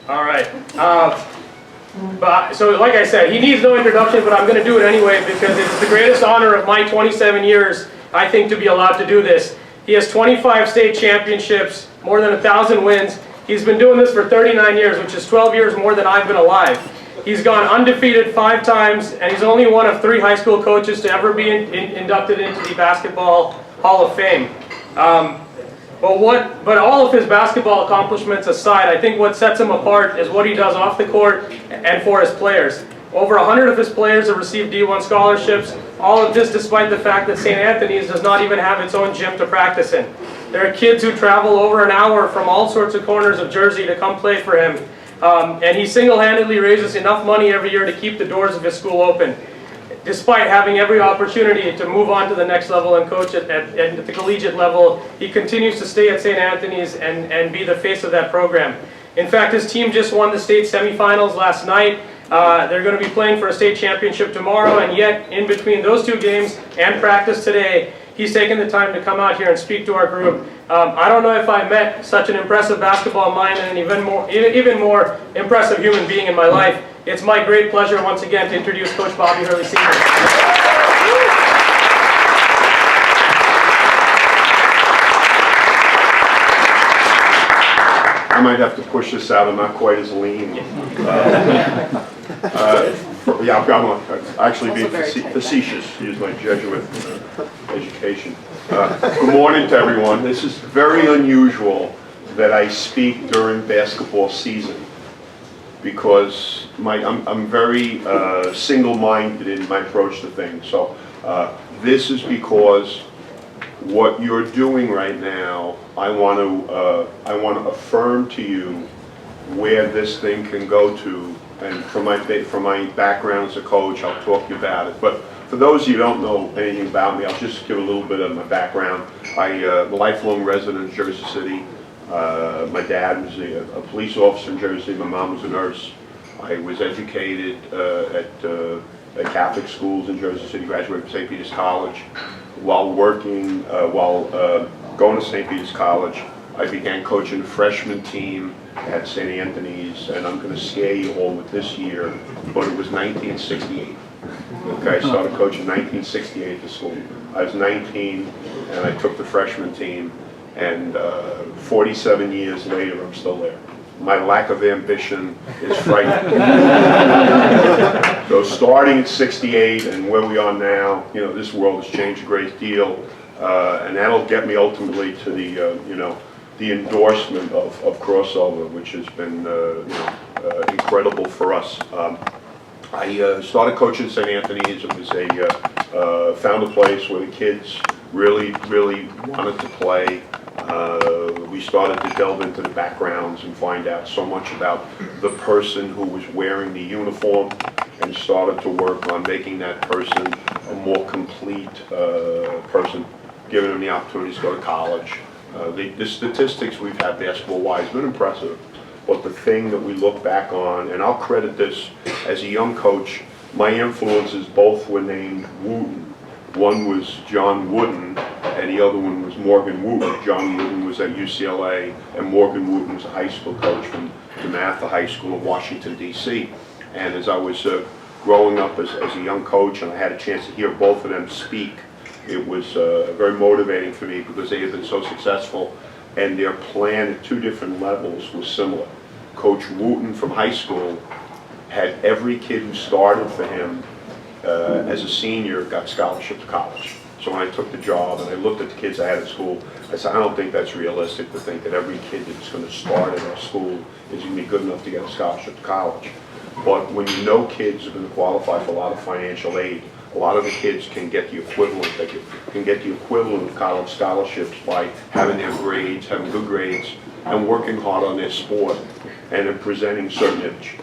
All right. So like I said, he needs no introduction, but I'm going to do it anyway because it's the greatest honor of my 27 years, I think, to be allowed to do this. He has 25 state championships, more than 1,000 wins. He's been doing this for 39 years, which is 12 years more than I've been alive. He's gone undefeated 5 times, and he's only one of 3 high school coaches to ever be inducted into the Basketball Hall of Fame. But all of his basketball accomplishments aside, I think what sets him apart is what he does off the court and for his players. Over 100 of his players have received D1 scholarships, all of this despite the fact that St. Anthony's does not even have its own gym to practice in. There are kids who travel over an hour from all sorts of corners of Jersey to come play for him. And he single-handedly raises enough money every year to keep the doors of his school open, despite having every opportunity to move on to the next level and coach at the collegiate level. He continues to stay at St. Anthony's and be the face of that program. In fact, his team just won the state semifinals last night. They're going to be playing for a state championship tomorrow, and yet in between those 2 games and practice today, he's taken the time to come out here and speak to our group. I don't know if I met such an impressive basketball mind and an even more impressive human being in my life. It's my great pleasure once again to introduce Coach Bobby Hurley Sr. I might have to push this out. I'm not quite as lean. Yeah, I'm actually being facetious. Use my Jesuit education. Good morning to everyone. This is very unusual that I speak during basketball season because I'm very single-minded in my approach to things. So this is because what you're doing right now, I want to affirm to you where this thing can go to. And from my background as a coach, I'll talk to you about it. But for those of you who don't know anything about me, I'll just give a little bit of my background. I'm a lifelong resident of Jersey City. My dad was a police officer in Jersey. My mom was a nurse. I was educated at Catholic schools in Jersey City, graduated from St. Peter's College. While going to St. Peter's College, I began coaching the freshman team at St. Anthony's, and I'm going to scare you all with this year, but it was 1968. Okay, I started coaching in 1968 at the school. I was 19, and I took the freshman team, and 47 years later, I'm still there. My lack of ambition is frightening. So starting at 68 and where we are now, you know, this world has changed a great deal, and that'll get me ultimately to the endorsement of Krossover, which has been incredible for us. I started coaching at St. Anthony's. It was found a place where the kids really wanted to play. We started to delve into the backgrounds and find out so much about the person who was wearing the uniform, and started to work on making that person a more complete person, giving them the opportunity to go to college. The statistics we've had basketball-wise have been impressive, but the thing that we look back on, and I'll credit this as a young coach, my influences both were named Wooten. One was John Wooden, and the other one was Morgan Wooten. John Wooden was at UCLA, and Morgan Wooten was a high school coach from DeMatha High School in Washington, D.C. And as I was growing up as a young coach, and I had a chance to hear both of them speak, it was very motivating for me because they had been so successful, and their plan at 2 different levels was similar. Coach Wooten from high school had every kid who started for him as a senior got scholarship to college. So when I took the job and I looked at the kids I had at school, I said, I don't think that's realistic to think that every kid that's going to start at our school is going to be good enough to get a scholarship to college. But when you know kids are going to qualify for a lot of financial aid, a lot of the kids can get the equivalent. They can get the equivalent of college scholarships by having their grades, having good grades, and working hard on their sport, and in presenting a certain image.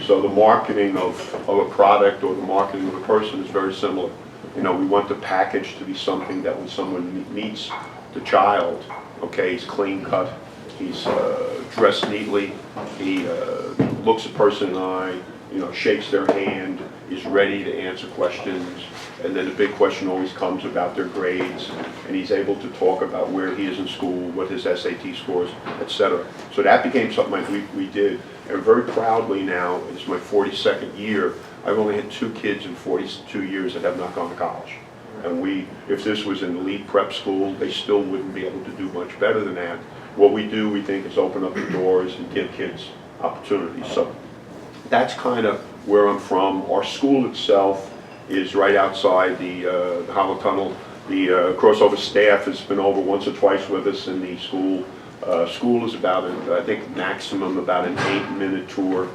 So the marketing of a product or the marketing of a person is very similar. You know, we want the package to be something that when someone meets the child, okay, he's clean cut, he's dressed neatly, he looks a person in the eye, you know, shakes their hand, is ready to answer questions, and then the big question always comes about their grades, and he's able to talk about where he is in school, what his SAT scores, etc. So that became something we did, and very proudly now, it's my 42nd year, I've only had 2 kids in 42 years that have not gone to college. And if this was an elite prep school, they still wouldn't be able to do much better than that. What we do, we think, is open up the doors and give kids opportunities. So that's kind of where I'm from. Our school itself is right outside the Hollow Tunnel. The Krossover staff has been over once or twice with us in the school. School is about, I think, maximum about an 8-minute tour.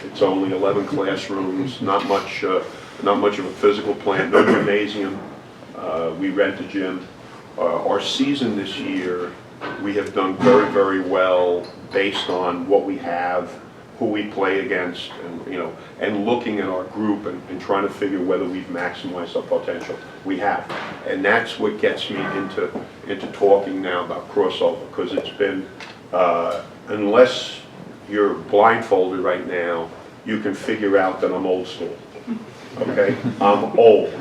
It's only 11 classrooms, not much of a physical plant, no gymnasium. We rent a gym. Our season this year, we have done very, very well based on what we have, who we play against, and looking at our group and trying to figure whether we've maximized our potential. We have, and that's what gets me into talking now about Krossover, because it's been, unless you're blindfolded right now, you can figure out that I'm old school. Okay, I'm old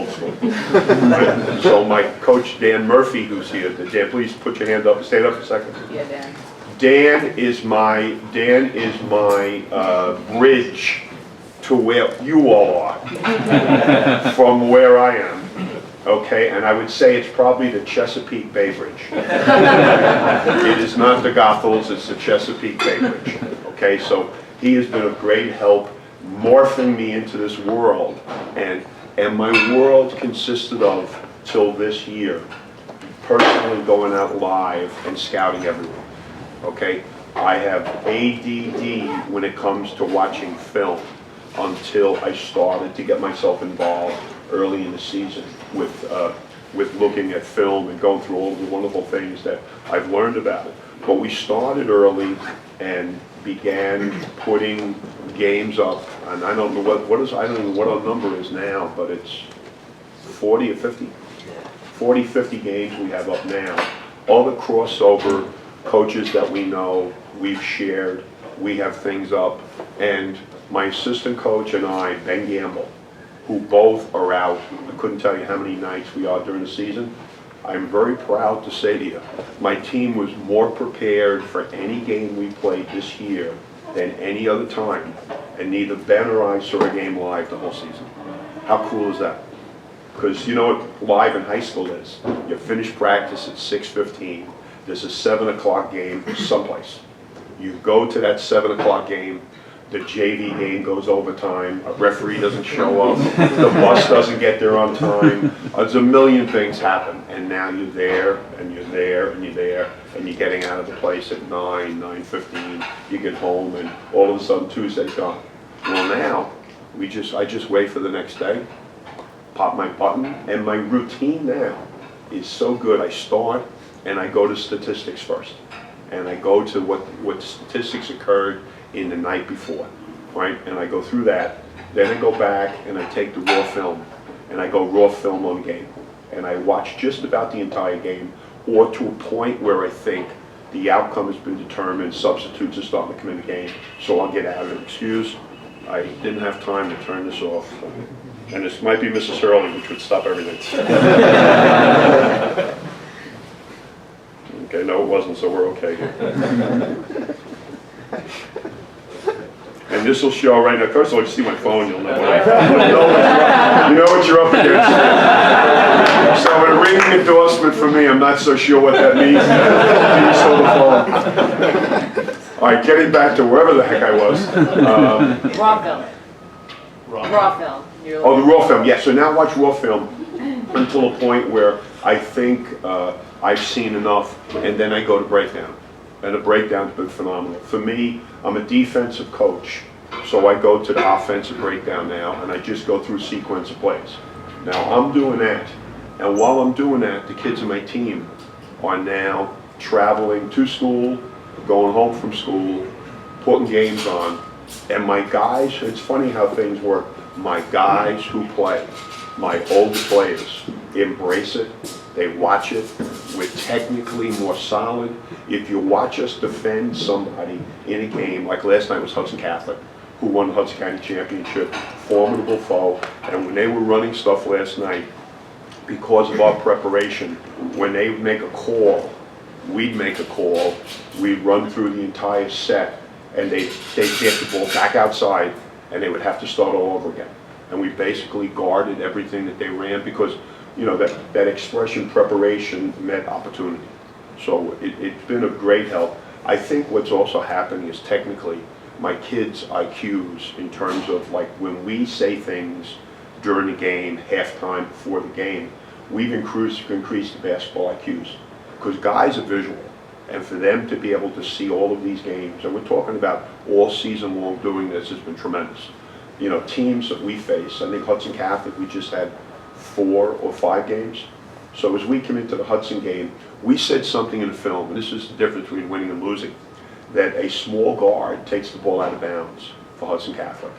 school. Right? So my coach Dan Murphy, who's here, Dan, please put your hand up. Stand up for a second. Yeah, Dan. Dan is my bridge to where you all are, from where I am. Okay, and I would say it's probably the Chesapeake Bay Bridge. It is not the Goethals, it's the Chesapeake Bay Bridge. Okay, so he has been of great help morphing me into this world, and my world consisted of, till this year, personally going out live and scouting everywhere. Okay, I have ADD when it comes to watching film until I started to get myself involved early in the season with looking at film and going through all of the wonderful things that I've learned about it. But we started early and began putting games up, and I don't know I don't know what our number is now, but it's 40 or 50? 40, 50 games we have up now. All the Krossover coaches that we know, we've shared, we have things up, and my assistant coach and I, Ben Gamble, who both are out, I couldn't tell you how many nights we are during the season. I'm very proud to say to you, my team was more prepared for any game we played this year than any other time, and neither Ben or I saw a game live the whole season. How cool is that? Because you know what live in high school is? You finish practice at 6:15, there's a 7 o'clock game someplace. You go to that 7 o'clock game, the JV game goes overtime, a referee doesn't show up, the bus doesn't get there on time, there's a million things happen, and now you're there, and you're there, and you're there, and you're getting out of the place at 9:15, you get home, and all of a sudden Tuesday's gone. Well now, I just wait for the next day, pop my button, and my routine now is so good. I start, and I go to statistics first, and I go to what statistics occurred in the night before, right? And I go through that, then I go back and I take the raw film, and I go raw film on the game, and I watch just about the entire game, or to a point where I think the outcome has been determined, substitutes are starting to come in the game, so I'll get out of it. Excuse, I didn't have time to turn this off. And this might be Mrs. Hurley, which would stop everything. Okay, no it wasn't, so we're okay here. And this will show right now. First of all, you see my phone, you'll know you know what you're up against. So a ringing endorsement for me, I'm not so sure what that means. All right, getting back to wherever the heck I was. Raw film. Raw film. Oh, the raw film, yeah. So now watch raw film until a point where I think I've seen enough, and then I go to breakdown. And the breakdown's been phenomenal. For me, I'm a defensive coach, so I go to the offensive breakdown now, and I just go through a sequence of plays. Now, I'm doing that, and while I'm doing that, the kids on my team are now traveling to school, going home from school, putting games on, and my guys, it's funny how things work, my guys who play, my older players, embrace it. They watch it. We're technically more solid. If you watch us defend somebody in a game, like last night was Hudson Catholic, who won the Hudson County Championship, formidable foe, and when they were running stuff last night, because of our preparation, when they would make a call, we'd make a call, we'd run through the entire set, and they'd get the ball back outside, and they would have to start all over again. And we basically guarded everything that they ran because, you know, that expression preparation met opportunity. So it's been a great help. I think what's also happening is technically my kids' IQs in terms of like when we say things during the game, halftime, before the game, we've increased the basketball IQs because guys are visual. And for them to be able to see all of these games, and we're talking about all season long doing this, has been tremendous. You know, teams that we face, I think Hudson Catholic, we just had 4 or 5 games. So as we come into the Hudson game, we said something in the film, and this is the difference between winning and losing, that a small guard takes the ball out of bounds for Hudson Catholic.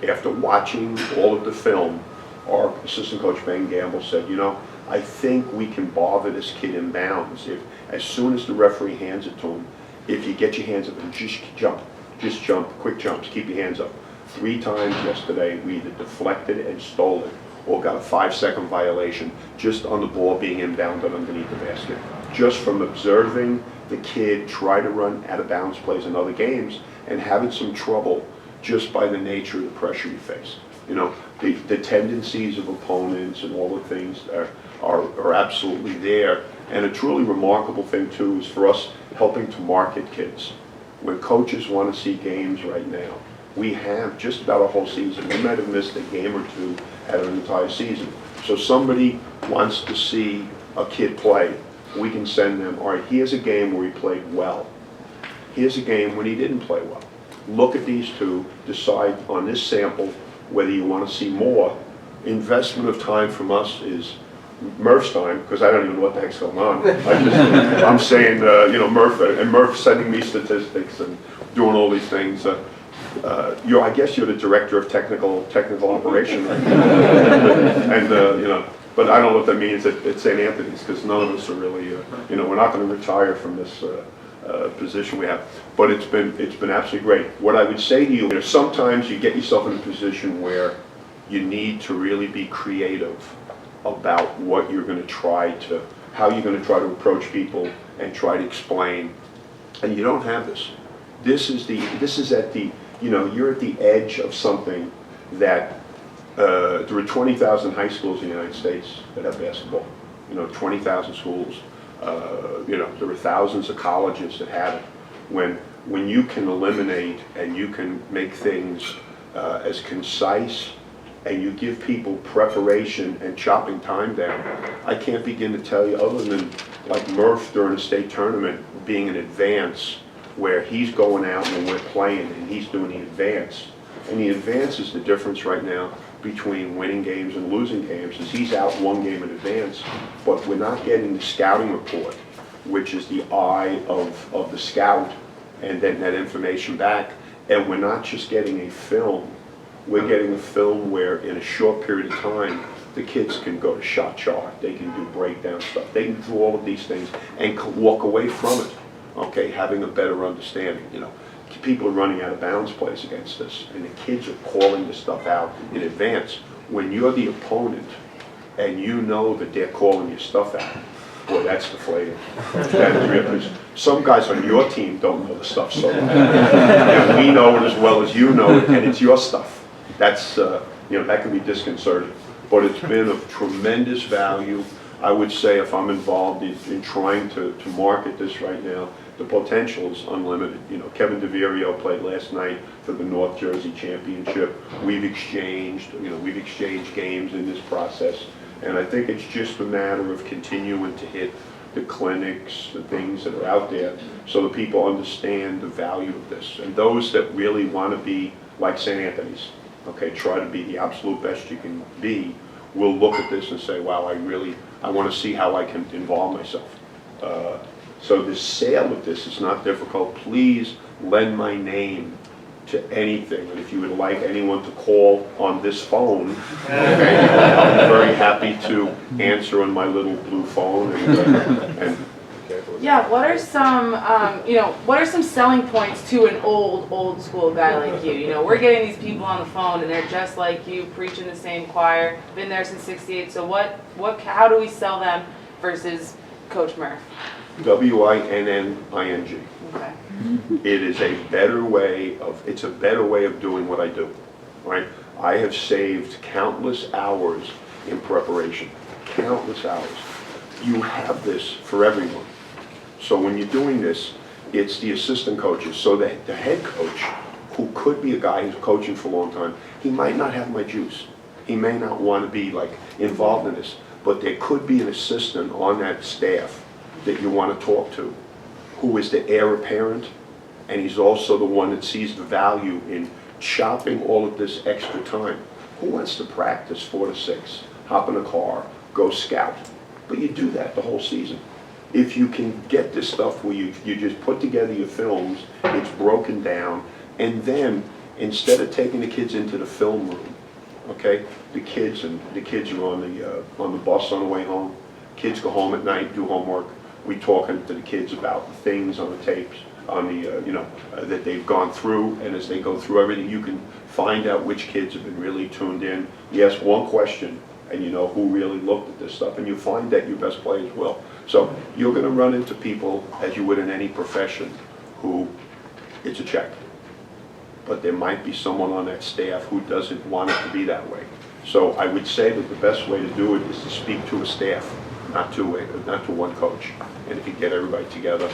After watching all of the film, our assistant coach Ben Gamble said, you know, I think we can bother this kid in bounds if, as soon as the referee hands it to him, if you get your hands up and just jump, quick jumps, keep your hands up. 3 times yesterday we either deflected and stole it or got a 5-second violation just on the ball being inbounded underneath the basket. Just from observing the kid try to run out of bounds plays in other games and having some trouble just by the nature of the pressure you face. You know, the tendencies of opponents and all the things are absolutely there. And a truly remarkable thing too is for us helping to market kids. When coaches want to see games right now, we have just about a whole season. We might have missed a game or 2 out of an entire season. So somebody wants to see a kid play, we can send them, all right, here's a game where he played well. Here's a game when he didn't play well. Look at these 2, decide on this sample whether you want to see more. Investment of time from us is Murph's time, because I don't even know what the heck's going on. I'm saying, you know, Murph sending me statistics and doing all these things. I guess you're the director of technical operation, right? And you know, but I don't know what that means at St. Anthony's, because none of us are really, you know, we're not going to retire from this position we have. But it's been absolutely great. What I would say to you is sometimes you get yourself in a position where you need to really be creative about what you're going to how you're going to try to approach people and try to explain, and you don't have this. This is at the, you know, you're at the edge of something that there are 20,000 high schools in the United States that have basketball. You know, 20,000 schools. You know, there are thousands of colleges that have it. When you can eliminate and you can make things as concise and you give people preparation and chopping time down, I can't begin to tell you, other than like Murph during a state tournament being an advance where he's going out when we're playing and he's doing the advance. And the advance is the difference right now between winning games and losing games, is he's out 1 game in advance, but we're not getting the scouting report, which is the eye of the scout, and then that information back. And we're not just getting a film, we're getting a film where in a short period of time, the kids can go to shot chart, they can do breakdown stuff, they can do all of these things and walk away from it, okay, having a better understanding. You know, people are running out of bounds plays against us, and the kids are calling this stuff out in advance. When you're the opponent and you know that they're calling your stuff out, boy, that's deflating. That is real, because some guys on your team don't know the stuff so well. And we know it as well as you know it, and it's your stuff. That's, you know, that can be disconcerting. But it's been of tremendous value. I would say if I'm involved in trying to market this right now, the potential is unlimited. You know, Kevin DeVirio played last night for the North Jersey Championship. We've exchanged games in this process. And I think it's just a matter of continuing to hit the clinics, the things that are out there, so that people understand the value of this. And those that really want to be like St. Anthony's, okay, try to be the absolute best you can be, will look at this and say, wow, I want to see how I can involve myself. So the sale of this is not difficult. Please lend my name to anything. And if you would like anyone to call on this phone, okay, I'll be very happy to answer on my little blue phone. And Yeah, what are some, what are some selling points to an old school guy like you? You know, we're getting these people on the phone and they're just like you, preaching the same choir, been there since '68. So how do we sell them versus Coach Murph? WINNING. Okay. It is a better way of doing what I do, right? I have saved countless hours in preparation, countless hours. You have this for everyone. So when you're doing this, it's the assistant coaches. So the head coach, who could be a guy who's coaching for a long time, he might not have my juice. He may not want to be like involved in this, but there could be an assistant on that staff that you want to talk to, who is the heir apparent, and he's also the one that sees the value in chopping all of this extra time. Who wants to practice 4 to 6, hop in a car, go scout? But you do that the whole season. If you can get this stuff where you just put together your films, it's broken down, and then instead of taking the kids into the film room, okay, the kids are on the bus on the way home. Kids go home at night, do homework. We talking to the kids about the things on the tapes, on the that they've gone through, and as they go through everything, you can find out which kids have been really tuned in. You ask one question, and you know who really looked at this stuff, and you find that your best players will. So you're going to run into people, as you would in any profession, who it's a check. But there might be someone on that staff who doesn't want it to be that way. So I would say that the best way to do it is to speak to a staff, not to one coach. And if you get everybody together,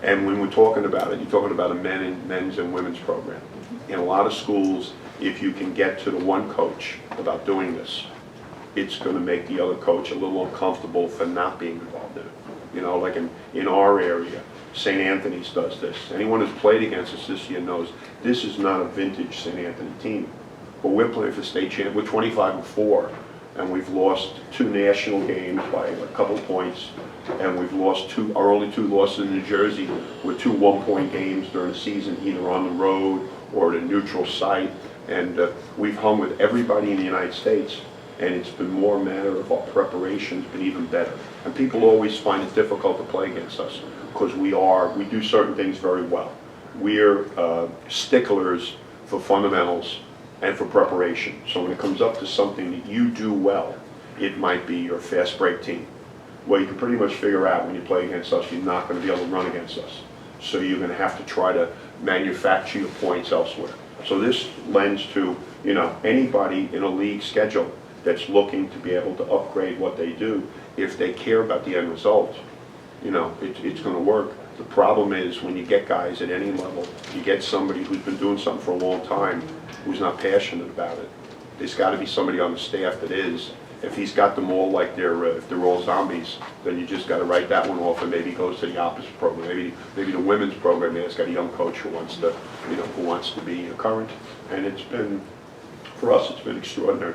and when we're talking about it, you're talking about a men's and women's program. In a lot of schools, if you can get to the one coach about doing this, it's going to make the other coach a little uncomfortable for not being involved in it. You know, like in our area, St. Anthony's does this. Anyone who's played against us this year knows this is not a vintage St. Anthony team. But we're playing for state champ. We're 25-4, and we've lost 2 national games by a couple points, and we've lost our only 2 losses in New Jersey were 2 one-point games during the season, either on the road or at a neutral site. And we've hung with everybody in the United States, and it's been more a matter of our preparation's been even better. And people always find it difficult to play against us because we do certain things very well. We're sticklers for fundamentals and for preparation. So when it comes up to something that you do well, it might be your fast break team. Well, you can pretty much figure out when you play against us, you're not going to be able to run against us. So you're going to have to try to manufacture your points elsewhere. So this lends to, you know, anybody in a league schedule that's looking to be able to upgrade what they do. If they care about the end result, you know, it's going to work. The problem is when you get guys at any level, you get somebody who's been doing something for a long time who's not passionate about it. There's got to be somebody on the staff that is. If he's got them all like if they're all zombies, then you just got to write that one off and maybe goes to the opposite program. Maybe the women's program has got a young coach who wants to be current. And it's been, for us, it's been extraordinary.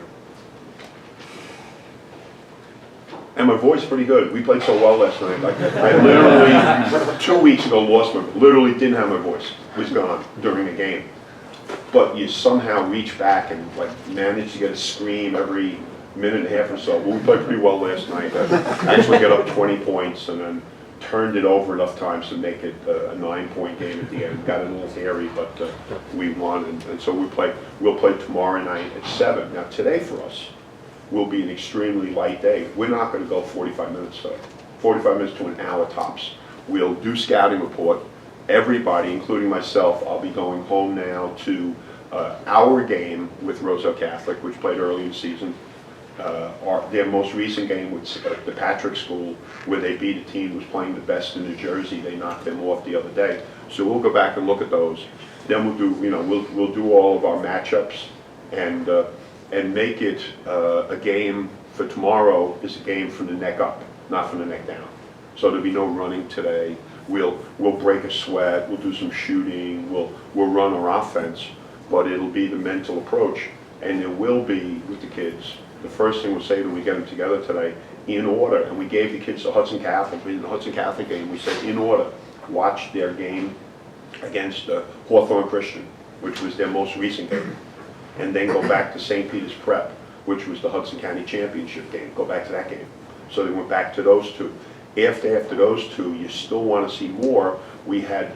And my voice is pretty good. We played so well last night. I literally, 2 weeks ago, literally didn't have my voice. It was gone during the game. But you somehow reach back and like manage to get a scream every minute and a half or so. Well, we played pretty well last night. I actually got up 20 points and then turned it over enough times to make it a 9-point game at the end. Got a little hairy, but we won. And so we'll play tomorrow night at 7. Now today for us will be an extremely light day. We're not going to go 45 minutes today. 45 minutes to an hour tops. We'll do scouting report. Everybody, including myself, I'll be going home now to our game with Roosevelt Catholic, which played early in the season. Their most recent game with the Patrick School, where they beat a team who was playing the best in New Jersey. They knocked them off the other day. So we'll go back and look at those. Then we'll do, we'll do all of our matchups and make it a game for tomorrow is a game from the neck up, not from the neck down. So there'll be no running today. We'll break a sweat. We'll do some shooting. We'll run our offense, but it'll be the mental approach. And there will be with the kids. The first thing we'll say when we get them together today, in order. And we gave the kids the Hudson Catholic. In the Hudson Catholic game, we said in order. Watch their game against Hawthorne Christian, which was their most recent game, and then go back to St. Peter's Prep, which was the Hudson County Championship game. Go back to that game. So they went back to those two. After those two, you still want to see more. We had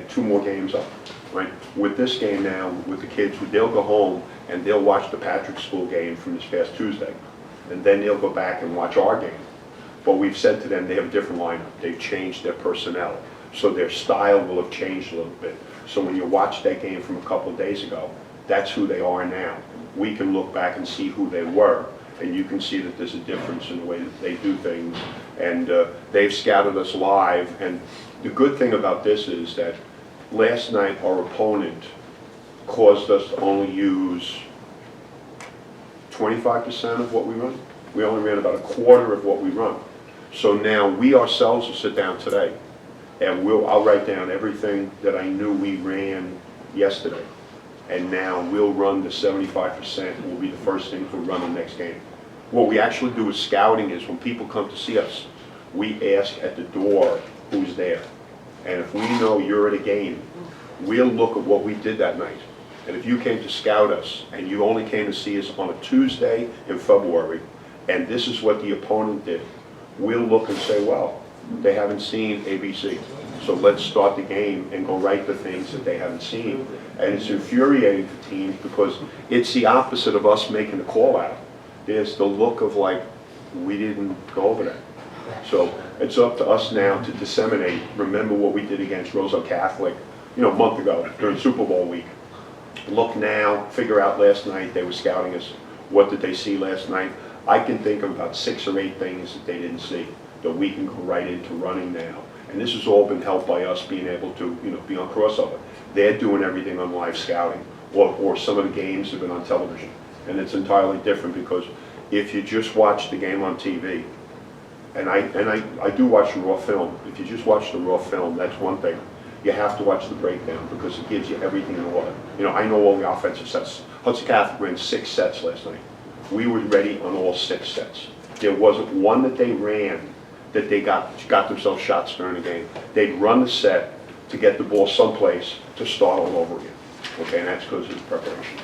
2 more games up, right? With this game now, with the kids, they'll go home and they'll watch the Patrick School game from this past Tuesday, and then they'll go back and watch our game. But we've said to them they have a different lineup. They've changed their personnel, so their style will have changed a little bit. So when you watch that game from a couple of days ago, that's who they are now. We can look back and see who they were, and you can see that there's a difference in the way that they do things. And they've scouted us live, and the good thing about this is that last night our opponent caused us to only use 25% of what we run. We only ran about a quarter of what we run. So now we ourselves will sit down today, and I'll write down everything that I knew we ran yesterday. And now we'll run the 75%, will be the first thing we'll run the next game. What we actually do with scouting is when people come to see us, we ask at the door who's there. And if we know you're at a game, we'll look at what we did that night. And if you came to scout us and you only came to see us on a Tuesday in February, and this is what the opponent did, we'll look and say, well, they haven't seen ABC. So let's start the game and go right to things that they haven't seen. And it's infuriating for teams because it's the opposite of us making a call out. There's the look of like, we didn't go over that. So it's up to us now to disseminate. Remember what we did against Roseau Catholic, a month ago during Super Bowl week. Look now, figure out last night, they were scouting us. What did they see last night? I can think of about 6 or 8 things that they didn't see that we can go right into running now. And this has all been helped by us being able to, be on Krossover. They're doing everything on live scouting, or some of the games have been on television. And it's entirely different because if you just watch the game on TV, and I do watch the raw film. If you just watch the raw film, that's one thing. You have to watch the breakdown because it gives you everything in order. I know all the offensive sets. Hudson Catholic ran 6 sets last night. We were ready on all 6 sets. There wasn't one that they ran that they got themselves shots during the game. They'd run the set to get the ball someplace to start all over again. Okay, and that's because of the preparation.